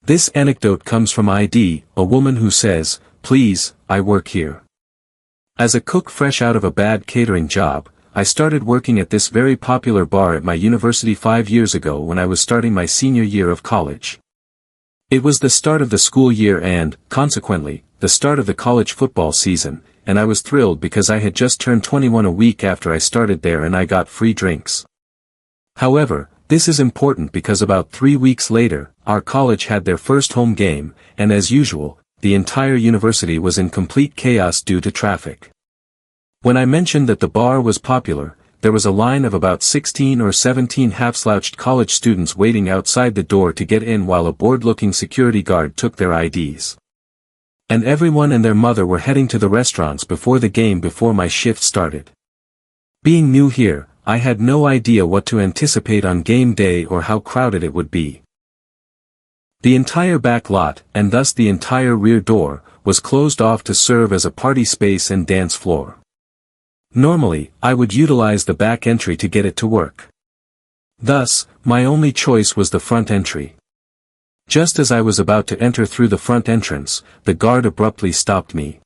This anecdote comes from ID, a woman who says, "Please, I work here." As a cook fresh out of a bad catering job, I started working at this very popular bar at my university 5 years ago when I was starting my senior year of college. It was the start of the school year and, consequently, the start of the college football season, and I was thrilled because I had just turned 21 a week after I started there and I got free drinks. However, this is important because about 3 weeks later, our college had their first home game, and as usual, the entire university was in complete chaos due to traffic. When I mentioned that the bar was popular, there was a line of about 16 or 17 half-slouched college students waiting outside the door to get in while a bored-looking security guard took their IDs. And everyone and their mother were heading to the restaurants before the game before my shift started. Being new here, I had no idea what to anticipate on game day or how crowded it would be. The entire back lot, and thus the entire rear door, was closed off to serve as a party space and dance floor. Normally, I would utilize the back entry to get it to work. Thus, my only choice was the front entry. Just as I was about to enter through the front entrance, the guard abruptly stopped me.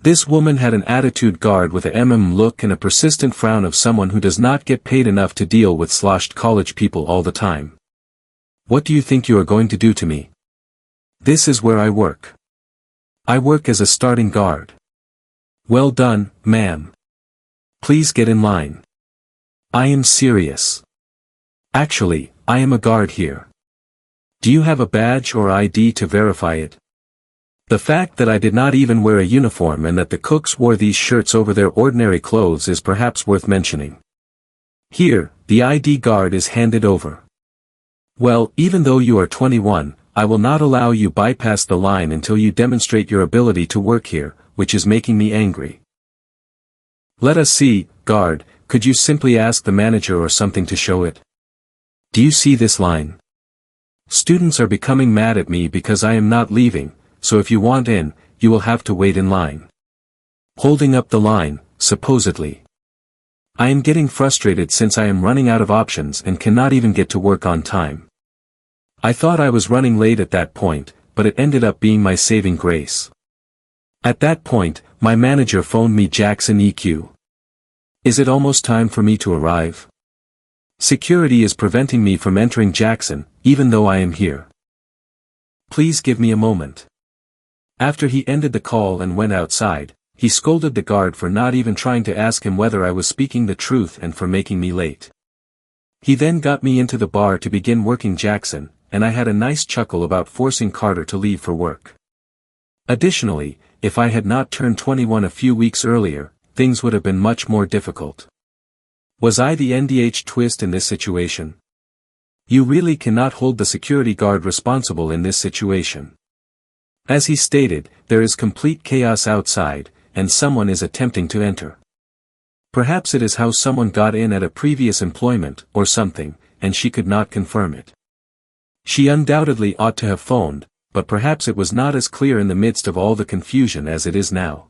This woman had an attitude guard with a look and a persistent frown of someone who does not get paid enough to deal with sloshed college people all the time. "What do you think you are going to do to me?" "This is where I work. I work as a starting guard." "Well done, ma'am. Please get in line." "I am serious. Actually, I am a guard here. Do you have a badge or ID to verify it?" The fact that I did not even wear a uniform and that the cooks wore these shirts over their ordinary clothes is perhaps worth mentioning. Here, the ID guard is handed over. "Well, even though you are 21, I will not allow you bypass the line until you demonstrate your ability to work here, which is making me angry." "Let us see, guard, could you simply ask the manager or something to show it? Do you see this line? Students are becoming mad at me because I am not leaving, so if you want in, you will have to wait in line." Holding up the line, supposedly. I am getting frustrated since I am running out of options and cannot even get to work on time. I thought I was running late at that point, but it ended up being my saving grace. At that point, my manager phoned me. "Jackson EQ. Is it almost time for me to arrive? Security is preventing me from entering Jackson, even though I am here. Please give me a moment." After he ended the call and went outside, he scolded the guard for not even trying to ask him whether I was speaking the truth and for making me late. He then got me into the bar to begin working Jackson, and I had a nice chuckle about forcing Carter to leave for work. Additionally, if I had not turned 21 a few weeks earlier, things would have been much more difficult. Was I the NDH Twist in this situation? You really cannot hold the security guard responsible in this situation. As he stated, there is complete chaos outside, and someone is attempting to enter. Perhaps it is how someone got in at a previous employment, or something, and she could not confirm it. She undoubtedly ought to have phoned, but perhaps it was not as clear in the midst of all the confusion as it is now.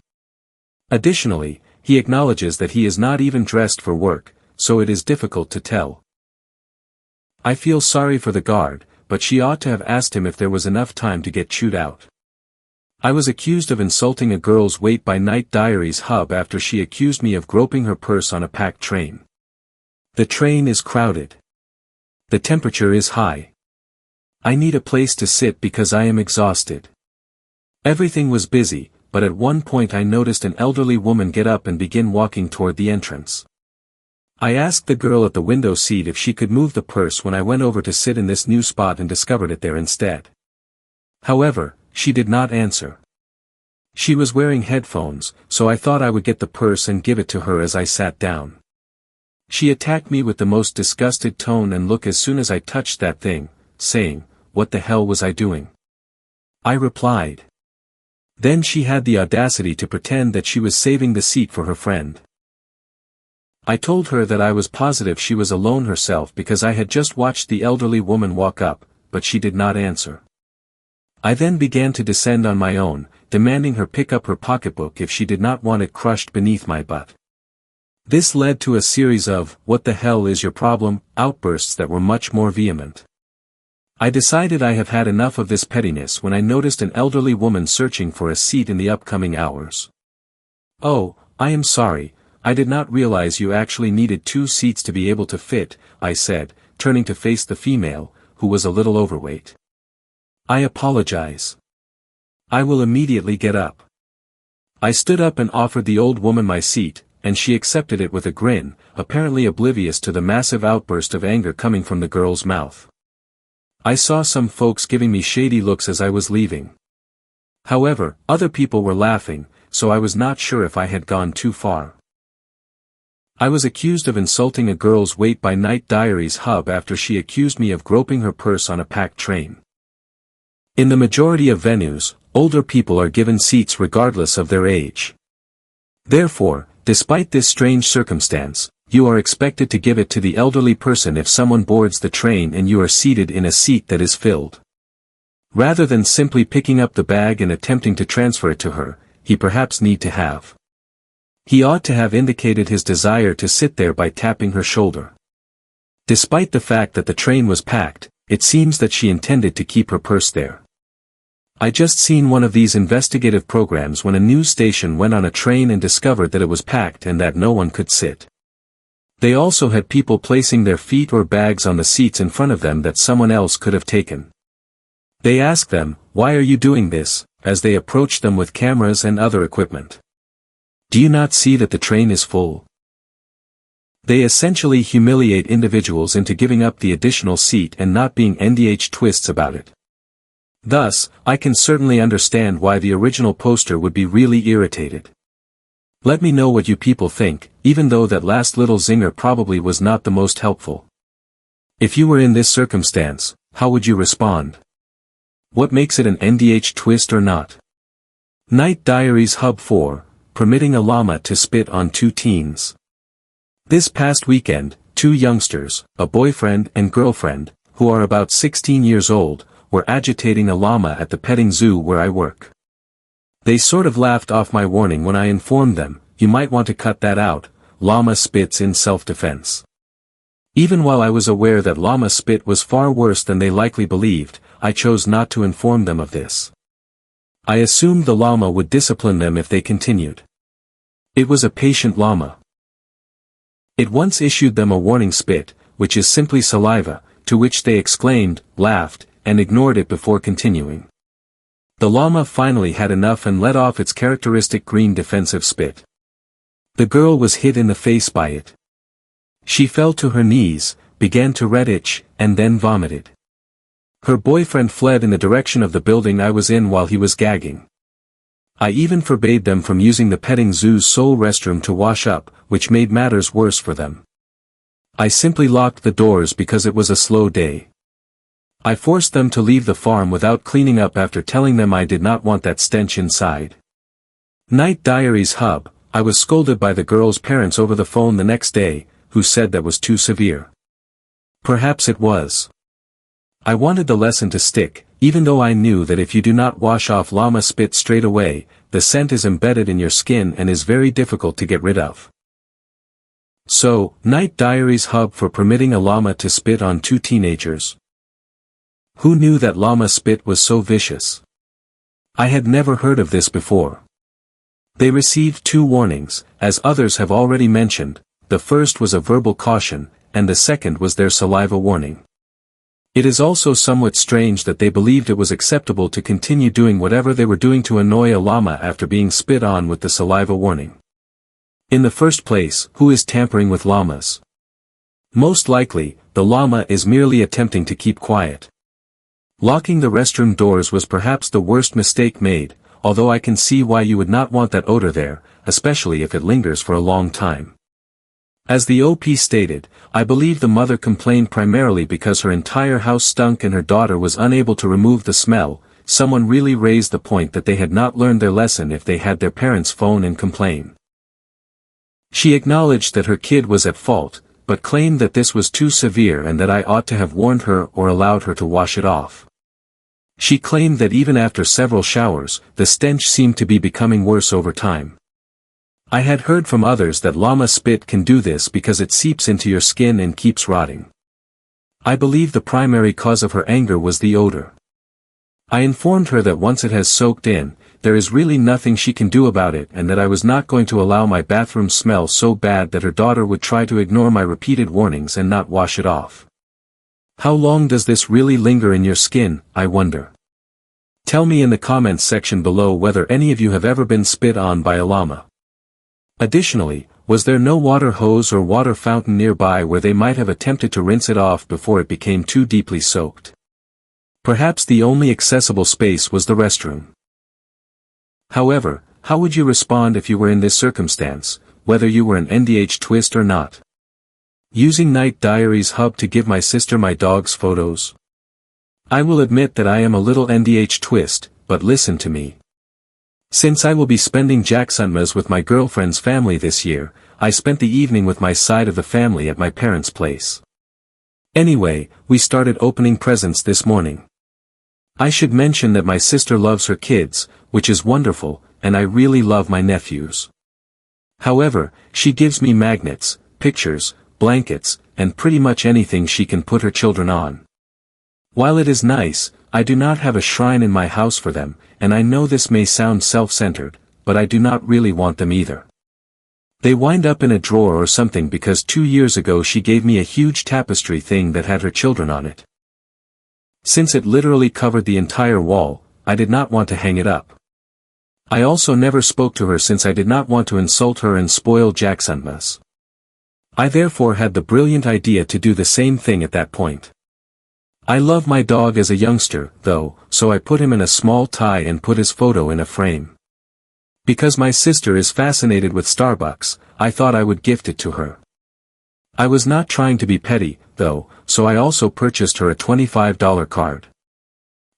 Additionally, he acknowledges that he is not even dressed for work, so it is difficult to tell. I feel sorry for the guard, but she ought to have asked him if there was enough time to get chewed out. I was accused of insulting a girl's weight by Night Diaries hub after she accused me of groping her purse on a packed train. The train is crowded. The temperature is high. I need a place to sit because I am exhausted. Everything was busy, but at one point I noticed an elderly woman get up and begin walking toward the entrance. I asked the girl at the window seat if she could move the purse when I went over to sit in this new spot and discovered it there instead. However, she did not answer. She was wearing headphones, so I thought I would get the purse and give it to her as I sat down. She attacked me with the most disgusted tone and look as soon as I touched that thing, saying, "What the hell was I doing?" I replied. Then she had the audacity to pretend that she was saving the seat for her friend. I told her that I was positive she was alone herself because I had just watched the elderly woman walk up, but she did not answer. I then began to descend on my own, demanding her pick up her pocketbook if she did not want it crushed beneath my butt. This led to a series of, "What the hell is your problem?" outbursts that were much more vehement. I decided I have had enough of this pettiness when I noticed an elderly woman searching for a seat in the upcoming hours. "Oh, I am sorry, I did not realize you actually needed 2 seats to be able to fit," I said, turning to face the female, who was a little overweight. "I apologize. I will immediately get up." I stood up and offered the old woman my seat, and she accepted it with a grin, apparently oblivious to the massive outburst of anger coming from the girl's mouth. I saw some folks giving me shady looks as I was leaving. However, other people were laughing, so I was not sure if I had gone too far. I was accused of insulting a girl's weight by Diaries Hub after she accused me of groping her purse on a packed train. In the majority of venues, older people are given seats regardless of their age. Therefore, despite this strange circumstance, you are expected to give it to the elderly person if someone boards the train and you are seated in a seat that is filled. Rather than simply picking up the bag and attempting to transfer it to her, he perhaps need to have. He ought to have indicated his desire to sit there by tapping her shoulder. Despite the fact that the train was packed, it seems that she intended to keep her purse there. I just seen one of these investigative programs when a news station went on a train and discovered that it was packed and that no one could sit. They also had people placing their feet or bags on the seats in front of them that someone else could have taken. They asked them, "Why are you doing this?" as they approached them with cameras and other equipment. "Do you not see that the train is full?" They essentially humiliate individuals into giving up the additional seat and not being NDH Twists about it. Thus, I can certainly understand why the original poster would be really irritated. Let me know what you people think, even though that last little zinger probably was not the most helpful. If you were in this circumstance, how would you respond? What makes it an NDH twist or not? Diaries Hub 4, permitting a llama to spit on 2 teens. This past weekend, 2 youngsters, a boyfriend and girlfriend, who are about 16 years old, were agitating a llama at the petting zoo where I work. They sort of laughed off my warning when I informed them, "You might want to cut that out, llama spits in self-defense." Even while I was aware that llama spit was far worse than they likely believed, I chose not to inform them of this. I assumed the llama would discipline them if they continued. It was a patient llama. It once issued them a warning spit, which is simply saliva, to which they exclaimed, laughed, and ignored it before continuing. The llama finally had enough and let off its characteristic green defensive spit. The girl was hit in the face by it. She fell to her knees, began to red itch, and then vomited. Her boyfriend fled in the direction of the building I was in while he was gagging. I even forbade them from using the petting zoo's sole restroom to wash up, which made matters worse for them. I simply locked the doors because it was a slow day. I forced them to leave the farm without cleaning up after telling them I did not want that stench inside. Diaries Hub, I was scolded by the girl's parents over the phone the next day, who said that was too severe. Perhaps it was. I wanted the lesson to stick, even though I knew that if you do not wash off llama spit straight away, the scent is embedded in your skin and is very difficult to get rid of. So, Diaries Hub for permitting a llama to spit on 2 teenagers. Who knew that llama spit was so vicious? I had never heard of this before. They received 2 warnings, as others have already mentioned. The first was a verbal caution, and the second was their saliva warning. It is also somewhat strange that they believed it was acceptable to continue doing whatever they were doing to annoy a llama after being spit on with the saliva warning. In the first place, who is tampering with llamas? Most likely, the llama is merely attempting to keep quiet. Locking the restroom doors was perhaps the worst mistake made, although I can see why you would not want that odor there, especially if it lingers for a long time. As the OP stated, I believe the mother complained primarily because her entire house stunk and her daughter was unable to remove the smell. Someone really raised the point that they had not learned their lesson if they had their parents phone and complain. She acknowledged that her kid was at fault, but claimed that this was too severe and that I ought to have warned her or allowed her to wash it off. She claimed that even after several showers, the stench seemed to be becoming worse over time. I had heard from others that llama spit can do this because it seeps into your skin and keeps rotting. I believe the primary cause of her anger was the odor. I informed her that once it has soaked in, there is really nothing she can do about it, and that I was not going to allow my bathroom smell so bad that her daughter would try to ignore my repeated warnings and not wash it off. How long does this really linger in your skin, I wonder? Tell me in the comments section below whether any of you have ever been spit on by a llama. Additionally, was there no water hose or water fountain nearby where they might have attempted to rinse it off before it became too deeply soaked? Perhaps the only accessible space was the restroom. However, how would you respond if you were in this circumstance, whether you were an NDH Twist or not? Using Night Diaries hub to give my sister my dog's photos? I will admit that I am a little NDH Twist, but listen to me. Since I will be spending Jacksunmas with my girlfriend's family this year, I spent the evening with my side of the family at my parents' place. Anyway, we started opening presents this morning. I should mention that my sister loves her kids, which is wonderful, and I really love my nephews. However, she gives me magnets, pictures, blankets, and pretty much anything she can put her children on. While it is nice, I do not have a shrine in my house for them, and I know this may sound self-centered, but I do not really want them either. They wind up in a drawer or something because 2 years ago she gave me a huge tapestry thing that had her children on it. Since it literally covered the entire wall, I did not want to hang it up. I also never spoke to her since I did not want to insult her and spoil Jacksunmas. I therefore had the brilliant idea to do the same thing at that point. I love my dog as a youngster, though, so I put him in a small tie and put his photo in a frame. Because my sister is fascinated with Starbucks, I thought I would gift it to her. I was not trying to be petty, though, so I also purchased her a $25 card.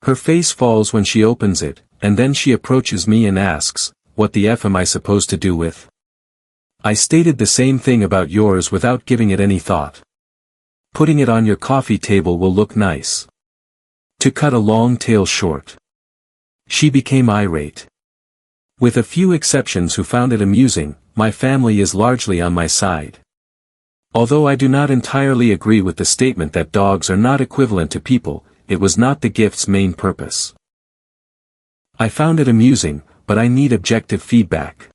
Her face falls when she opens it, and then she approaches me and asks, "What the F am I supposed to do with?" I stated the same thing about yours without giving it any thought. Putting it on your coffee table will look nice. To cut a long tale short. She became irate. With a few exceptions who found it amusing, my family is largely on my side. Although I do not entirely agree with the statement that dogs are not equivalent to people, it was not the gift's main purpose. I found it amusing, but I need objective feedback.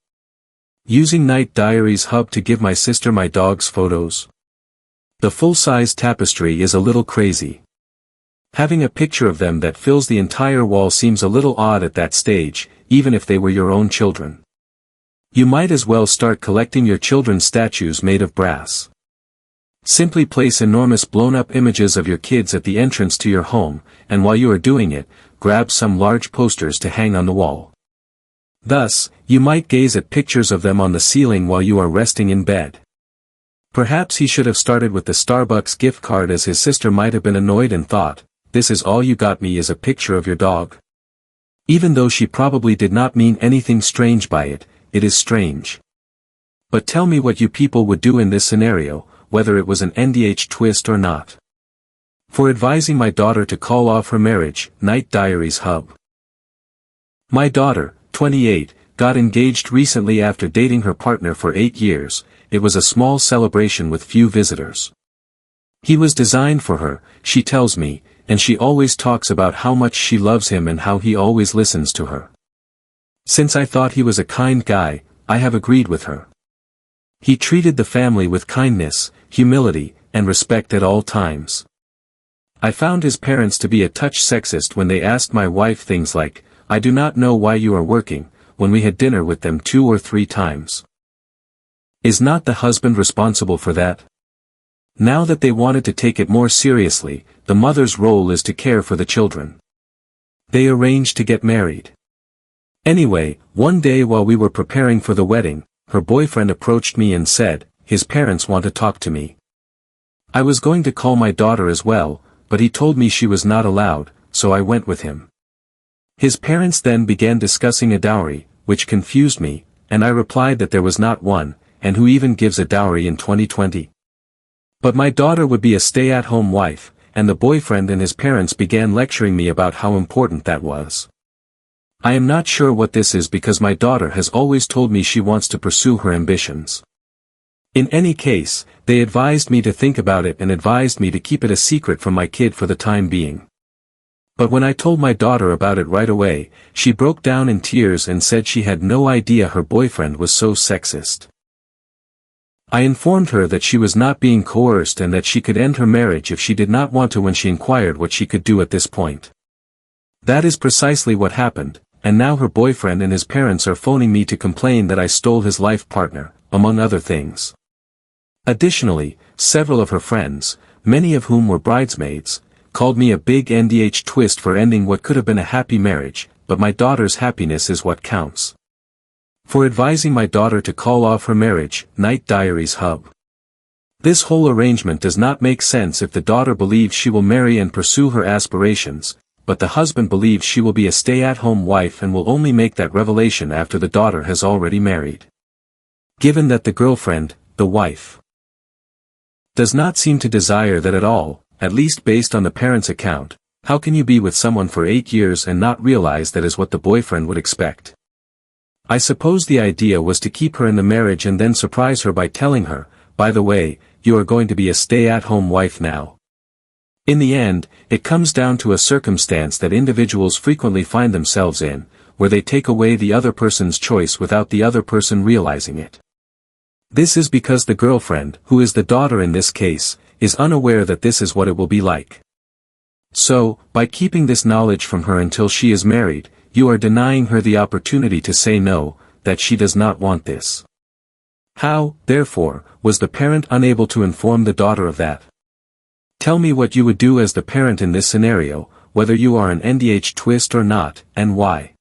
Using Night Diaries hub to give my sister my dog's photos. The full-size tapestry is a little crazy. Having a picture of them that fills the entire wall seems a little odd at that stage, even if they were your own children. You might as well start collecting your children's statues made of brass. Simply place enormous blown-up images of your kids at the entrance to your home, and while you are doing it, grab some large posters to hang on the wall. Thus, you might gaze at pictures of them on the ceiling while you are resting in bed. Perhaps he should have started with the Starbucks gift card, as his sister might have been annoyed and thought, "This is all you got me is a picture of your dog." Even though she probably did not mean anything strange by it, it is strange. But tell me what you people would do in this scenario, whether it was an NDH twist or not. For advising my daughter to call off her marriage, Night Diaries hub. My daughter, 28, got engaged recently after dating her partner for 8 years. It was a small celebration with few visitors. He was designed for her, she tells me, and she always talks about how much she loves him and how he always listens to her. Since I thought he was a kind guy, I have agreed with her. He treated the family with kindness, humility, and respect at all times. I found his parents to be a touch sexist when they asked my wife things like, "I do not know why you are working," when we had dinner with them 2 or 3 times. Is not the husband responsible for that? Now that they wanted to take it more seriously, the mother's role is to care for the children. They arranged to get married. Anyway, one day while we were preparing for the wedding, her boyfriend approached me and said, his parents want to talk to me. I was going to call my daughter as well, but he told me she was not allowed, so I went with him. His parents then began discussing a dowry, which confused me, and I replied that there was not one, and who even gives a dowry in 2020? But my daughter would be a stay-at-home wife, and the boyfriend and his parents began lecturing me about how important that was. I am not sure what this is because my daughter has always told me she wants to pursue her ambitions. In any case, they advised me to think about it and advised me to keep it a secret from my kid for the time being. But when I told my daughter about it right away, she broke down in tears and said she had no idea her boyfriend was so sexist. I informed her that she was not being coerced and that she could end her marriage if she did not want to when she inquired what she could do at this point. That is precisely what happened, and now her boyfriend and his parents are phoning me to complain that I stole his life partner, among other things. Additionally, several of her friends, many of whom were bridesmaids, called me a big NDH twist for ending what could have been a happy marriage, but my daughter's happiness is what counts. For advising my daughter to call off her marriage, Night Diaries Hub. This whole arrangement does not make sense if the daughter believes she will marry and pursue her aspirations, but the husband believes she will be a stay-at-home wife and will only make that revelation after the daughter has already married. Given that the girlfriend, the wife, does not seem to desire that at all, at least based on the parents' account, how can you be with someone for 8 years and not realize that is what the boyfriend would expect? I suppose the idea was to keep her in the marriage and then surprise her by telling her, by the way, you are going to be a stay-at-home wife now. In the end, it comes down to a circumstance that individuals frequently find themselves in, where they take away the other person's choice without the other person realizing it. This is because the girlfriend, who is the daughter in this case, is unaware that this is what it will be like. So, by keeping this knowledge from her until she is married, you are denying her the opportunity to say no, that she does not want this. How, therefore, was the parent unable to inform the daughter of that? Tell me what you would do as the parent in this scenario, whether you are an NDH twist or not, and why.